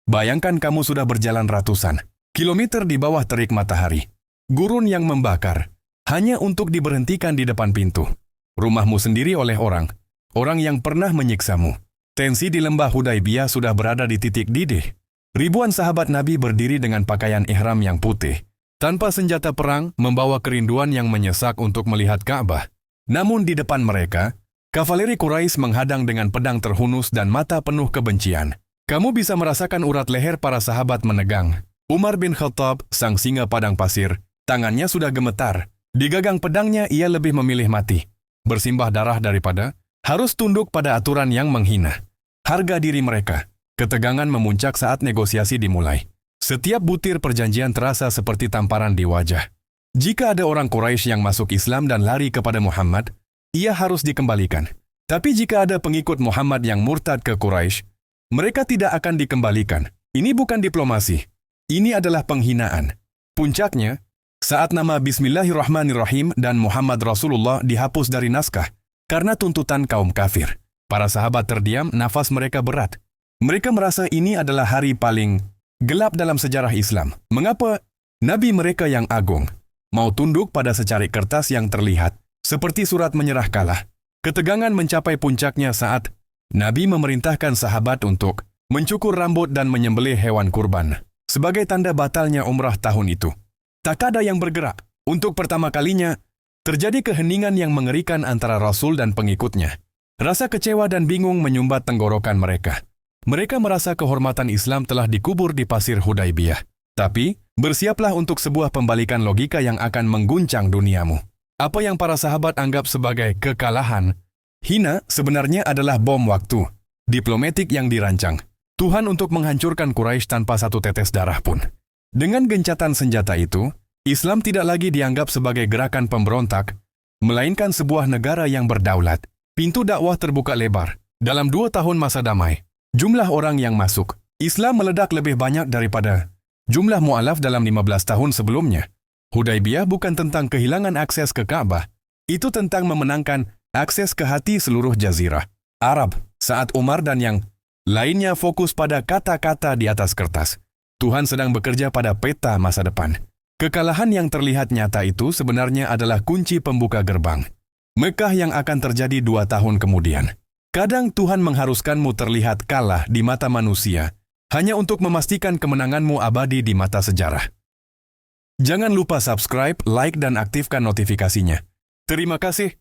Bayangkan kamu sudah berjalan ratusan kilometer di bawah terik matahari, gurun yang membakar, hanya untuk diberhentikan di depan pintu rumahmu sendiri oleh orang yang pernah menyiksamu. Tensi di lembah Hudaybiyah sudah berada di titik didih. Ribuan sahabat Nabi berdiri dengan pakaian ihram yang putih, tanpa senjata perang, membawa kerinduan yang menyesak untuk melihat Ka'bah. Namun di depan mereka, kavaleri Quraisy menghadang dengan pedang terhunus dan mata penuh kebencian. Kamu bisa merasakan urat leher para sahabat menegang. Umar bin Khattab, sang singa padang pasir, tangannya sudah gemetar. Di gagang pedangnya ia lebih memilih mati, bersimbah darah daripada harus tunduk pada aturan yang menghina harga diri mereka. Ketegangan memuncak saat negosiasi dimulai. Setiap butir perjanjian terasa seperti tamparan di wajah. Jika ada orang Quraisy yang masuk Islam dan lari kepada Muhammad, ia harus dikembalikan. Tapi jika ada pengikut Muhammad yang murtad ke Quraisy, mereka tidak akan dikembalikan. Ini bukan diplomasi. Ini adalah penghinaan. Puncaknya, saat nama Bismillahirrahmanirrahim dan Muhammad Rasulullah dihapus dari naskah karena tuntutan kaum kafir, para sahabat terdiam, nafas mereka berat. Mereka merasa ini adalah hari paling gelap dalam sejarah Islam. Mengapa Nabi mereka yang agung mau tunduk pada secari kertas yang terlihat seperti surat menyerah kalah? Ketegangan mencapai puncaknya saat Nabi memerintahkan sahabat untuk mencukur rambut dan menyembelih hewan kurban sebagai tanda batalnya umrah tahun itu. Tak ada yang bergerak. Untuk pertama kalinya, terjadi keheningan yang mengerikan antara Rasul dan pengikutnya. Rasa kecewa dan bingung menyumbat tenggorokan mereka. Mereka merasa kehormatan Islam telah dikubur di pasir Hudaybiyah. Tapi, bersiaplah untuk sebuah pembalikan logika yang akan mengguncang duniamu. Apa yang para sahabat anggap sebagai kekalahan, hina sebenarnya adalah bom waktu diplomatik yang dirancang Tuhan untuk menghancurkan Quraisy tanpa satu tetes darah pun. Dengan gencatan senjata itu, Islam tidak lagi dianggap sebagai gerakan pemberontak, melainkan sebuah negara yang berdaulat. Pintu dakwah terbuka lebar. Dalam 2 tahun masa damai, jumlah orang yang masuk Islam meledak lebih banyak daripada jumlah mu'alaf dalam 15 tahun sebelumnya. Hudaybiyah bukan tentang kehilangan akses ke Ka'bah. Itu tentang memenangkan akses ke hati seluruh jazirah Arab. Saat Umar dan yang lainnya fokus pada kata-kata di atas kertas, Tuhan sedang bekerja pada peta masa depan. Kekalahan yang terlihat nyata itu sebenarnya adalah kunci pembuka gerbang Mekah yang akan terjadi 2 tahun kemudian. Kadang Tuhan mengharuskanmu terlihat kalah di mata manusia, hanya untuk memastikan kemenanganmu abadi di mata sejarah. Jangan lupa subscribe, like, dan aktifkan notifikasinya. Terima kasih.